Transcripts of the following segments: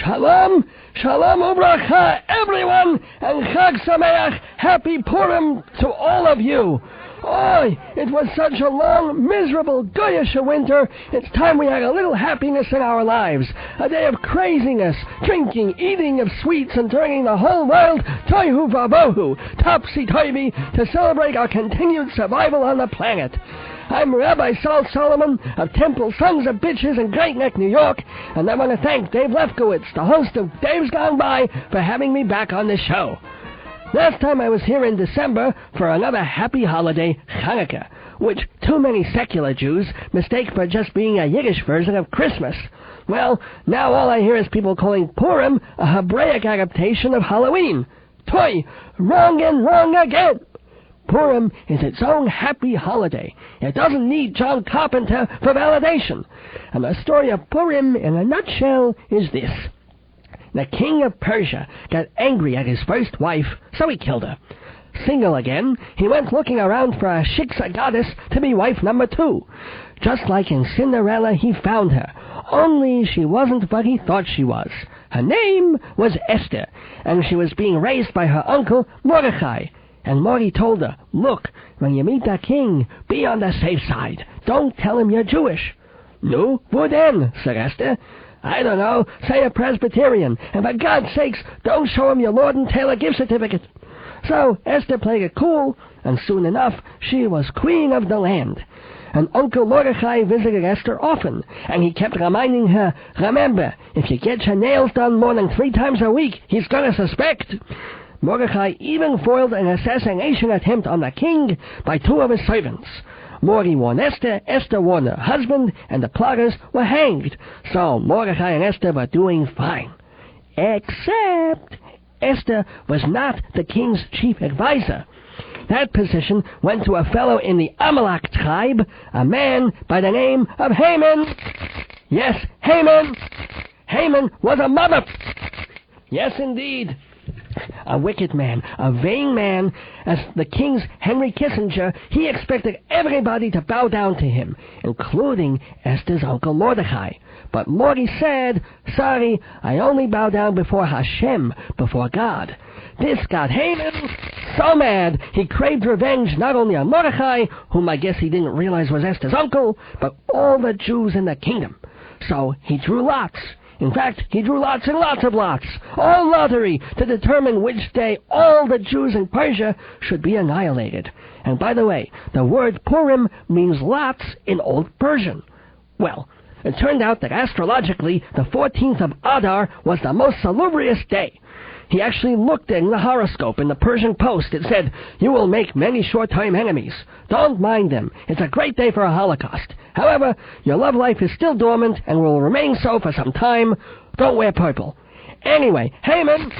Shalom, Shalom Ubracha, everyone, and Chag Sameach, Happy Purim to all of you. Oh, it was such a long, miserable, goyish winter. It's time we had a little happiness in our lives. A day of craziness, drinking, eating of sweets, and turning the whole world toihu vabohu, topsy-turvy, to celebrate our continued survival on the planet. I'm Rabbi Sol Solomon of Temple Sons of Bitches in Great Neck, New York, and I want to thank Dave Lefkowitz, the host of Dave's Gone By, for having me back on the show. Last time I was here in December for another happy holiday, Hanukkah, which too many secular Jews mistake for just being a Yiddish version of Christmas. Well, now all I hear is people calling Purim a Hebraic adaptation of Halloween. Toy, wrong and wrong again. Purim is its own happy holiday. It doesn't need John Carpenter for validation. And the story of Purim in a nutshell is this. The king of Persia got angry at his first wife, so he killed her. Single again, he went looking around for a shiksa goddess to be wife number 2. Just like in Cinderella, he found her, only she wasn't what he thought she was. Her name was Esther, and she was being raised by her uncle Mordechai. And Morty told her, look, when you meet the king, be on the safe side. Don't tell him you're Jewish. No, what then, said Esther. I don't know, say a Presbyterian, and for God's sakes, don't show him your Lord and Taylor gift certificate. So Esther played it cool, and soon enough, she was queen of the land. And Uncle Mordechai visited Esther often, and he kept reminding her, remember, if you get your nails done more than 3 times a week, he's gonna suspect. Mordechai even foiled an assassination attempt on the king by 2 of his servants. Morty warned Esther, Esther warned her husband, and the plotters were hanged. So Mordechai and Esther were doing fine. Except Esther was not the king's chief advisor. That position went to a fellow in the Amalek tribe, a man by the name of Haman. Yes, Haman. Haman was a mother. Yes, indeed. A wicked man, a vain man. As the king's Henry Kissinger, he expected everybody to bow down to him, including Esther's uncle Mordechai. But Morty said, sorry, I only bow down before Hashem, before God. This got Haman so mad, he craved revenge not only on Mordechai, whom I guess he didn't realize was Esther's uncle, but all the Jews in the kingdom. So he drew lots. In fact, he drew lots and lots of lots, all lottery, to determine which day all the Jews in Persia should be annihilated. And by the way, the word Purim means lots in Old Persian. Well, it turned out that astrologically, the 14th of Adar was the most salubrious day. He actually looked in the horoscope in the Persian Post. It said, you will make many short-term enemies. Don't mind them. It's a great day for a holocaust. However, your love life is still dormant and will remain so for some time. Don't wear purple. Anyway, Haman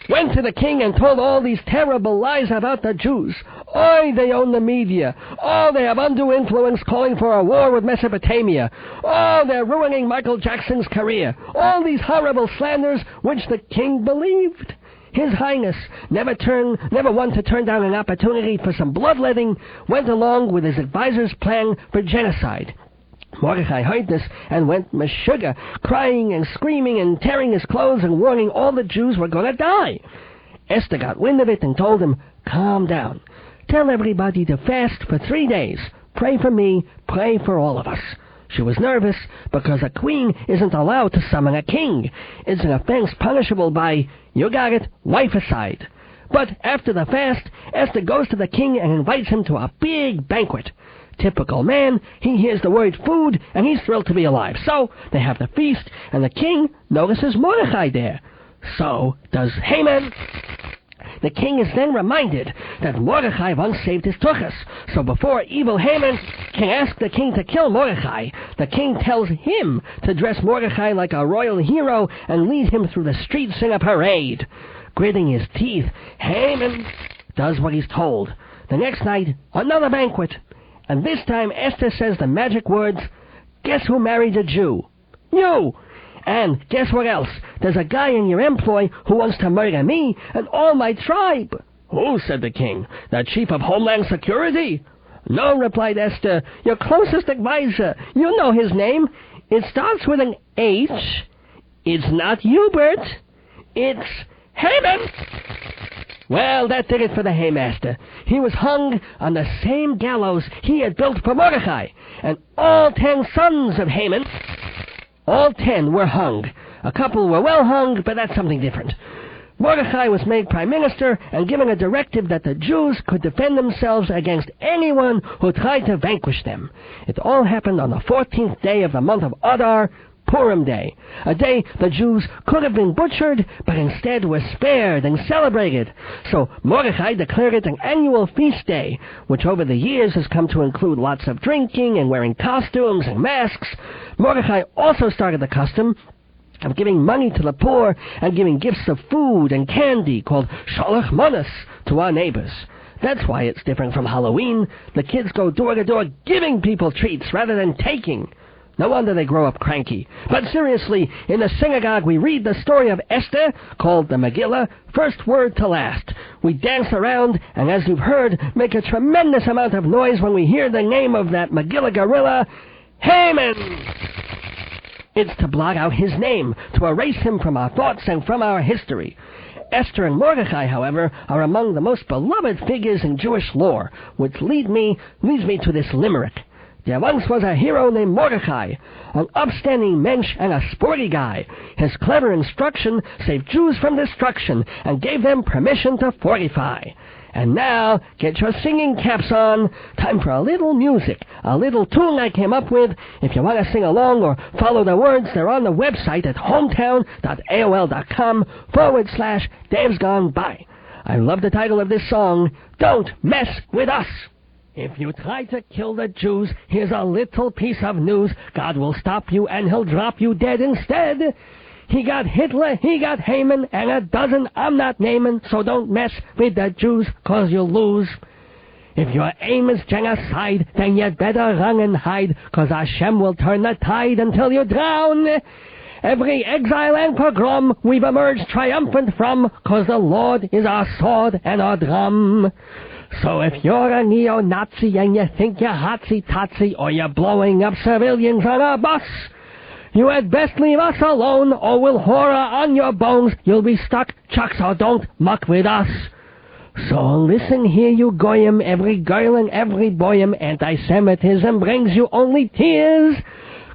went to the king and told all these terrible lies about the Jews. Oh, they own the media. Oh, they have undue influence calling for a war with Mesopotamia. Oh, they're ruining Michael Jackson's career. All these horrible slanders which the king believed. His Highness, never one to turn down an opportunity for some bloodletting, went along with his advisor's plan for genocide. Mordechai heard this and went meshuggah, crying and screaming and tearing his clothes and warning all the Jews were going to die. Esther got wind of it and told him, calm down. Tell everybody to fast for 3 days. Pray for me, pray for all of us. She was nervous because a queen isn't allowed to summon a king. It's an offense punishable by, you got it, wifecide. But after the fast, Esther goes to the king and invites him to a big banquet. Typical man, he hears the word food and he's thrilled to be alive. So they have the feast and the king notices Mordechai there. So does Haman. The king is then reminded that Mordechai once saved his tuchus. So before evil Haman can ask the king to kill Mordechai, the king tells him to dress Mordechai like a royal hero and lead him through the streets in a parade. Gritting his teeth, Haman does what he's told. The next night, another banquet. And this time Esther says the magic words, guess who married a Jew? You! And guess what else? There's a guy in your employ who wants to murder me and all my tribe. Who? Said the king. The chief of Homeland Security? No, replied Esther. Your closest advisor. You know his name. It starts with an H. It's not Hubert. It's Haman. Well, that did it for the haymaster. He was hung on the same gallows he had built for Mordecai, and all 10 sons of Haman, all 10 were hung. A couple were well hung, but that's something different. Mordecai was made prime minister and given a directive that the Jews could defend themselves against anyone who tried to vanquish them. It all happened on the 14th day of the month of Adar, Purim Day, a day the Jews could have been butchered, but instead were spared and celebrated. So Mordecai declared it an annual feast day, which over the years has come to include lots of drinking and wearing costumes and masks. Mordecai also started the custom of giving money to the poor and giving gifts of food and candy called shalach manos to our neighbors. That's why it's different from Halloween. The kids go door to door giving people treats rather than taking. No wonder they grow up cranky. But seriously, in the synagogue we read the story of Esther, called the Megillah, first word to last. We dance around, and as you've heard, make a tremendous amount of noise when we hear the name of that Megillah gorilla, Haman. It's to blot out his name, to erase him from our thoughts and from our history. Esther and Mordecai, however, are among the most beloved figures in Jewish lore, which leads me to this limerick. There once was a hero named Mordecai, an upstanding mensch and a sporty guy. His clever instruction saved Jews from destruction and gave them permission to fortify. And now, get your singing caps on. Time for a little music, a little tune I came up with. If you want to sing along or follow the words, they're on the website at hometown.aol.com/Dave's Gone By. I love the title of this song, Don't Mess With Us. If you try to kill the Jews, here's a little piece of news. God will stop you and he'll drop you dead instead. He got Hitler, he got Haman, and a dozen I'm not naming, so don't mess with the Jews, 'cause you'll lose. If your aim is genocide, then you'd better run and hide, 'cause Hashem will turn the tide until you drown. Every exile and pogrom we've emerged triumphant from, 'cause the Lord is our sword and our drum. So if you're a neo-Nazi and you think you're hotsy-totsy, or you're blowing up civilians on a bus, you had best leave us alone, or we'll horror on your bones. You'll be stuck, Chuck, so don't muck with us. So listen here, you goyim, every girl and every boyim, anti-Semitism brings you only tears.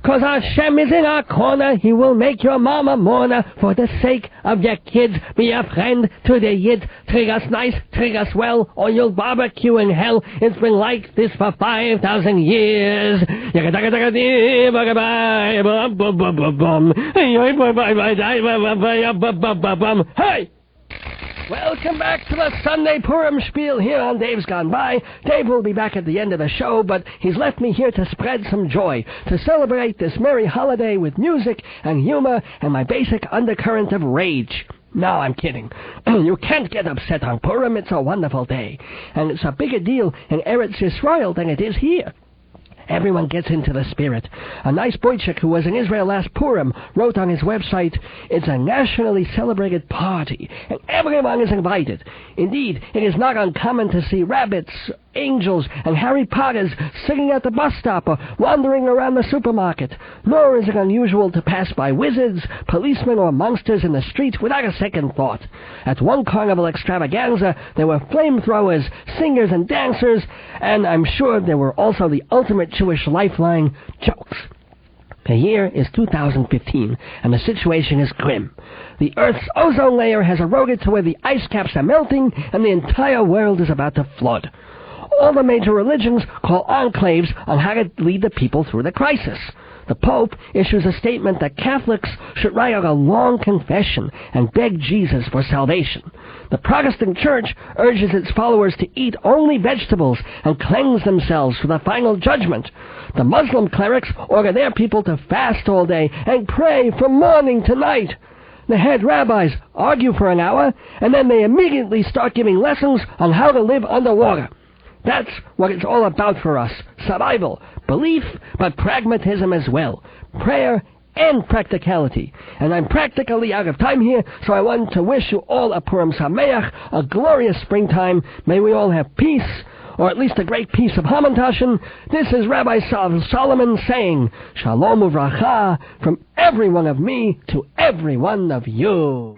'Cause Hashem is in our corner, he will make your mama mourner. For the sake of your kids, be a friend to the Yid. Treat us nice, treat us well, or you'll barbecue in hell. It's been like this for 5,000 years. Hey! Welcome back to the Sunday Purim Spiel here on Dave's Gone By. Dave will be back at the end of the show, but he's left me here to spread some joy, to celebrate this merry holiday with music and humor and my basic undercurrent of rage. No, I'm kidding. You can't get upset on Purim. It's a wonderful day. And it's a bigger deal in Eretz Yisrael than it is here. Everyone gets into the spirit. A nice boychik who was in Israel last Purim wrote on his website, "It's a nationally celebrated party, and everyone is invited. Indeed, it is not uncommon to see rabbits, angels, and Harry Potters sitting at the bus stop or wandering around the supermarket. Nor is it unusual to pass by wizards, policemen, or monsters in the street without a second thought. At one carnival extravaganza, there were flamethrowers, singers, and dancers, and I'm sure there were also the ultimate Jewish lifeline, jokes." The year is 2015, and the situation is grim. The Earth's ozone layer has eroded to where the ice caps are melting, and the entire world is about to flood. All the major religions call enclaves on how to lead the people through the crisis. The Pope issues a statement that Catholics should write out a long confession and beg Jesus for salvation. The Protestant Church urges its followers to eat only vegetables and cleanse themselves for the final judgment. The Muslim clerics order their people to fast all day and pray from morning to night. The head rabbis argue for an hour, and then they immediately start giving lessons on how to live underwater. That's what it's all about for us. Survival, belief, but pragmatism as well. Prayer and practicality. And I'm practically out of time here, so I want to wish you all a Purim Sameach, a glorious springtime. May we all have peace, or at least a great piece of Hamantaschen, this is Rabbi Sol Solomon saying, Shalom Uvracha, from every one of me to every one of you.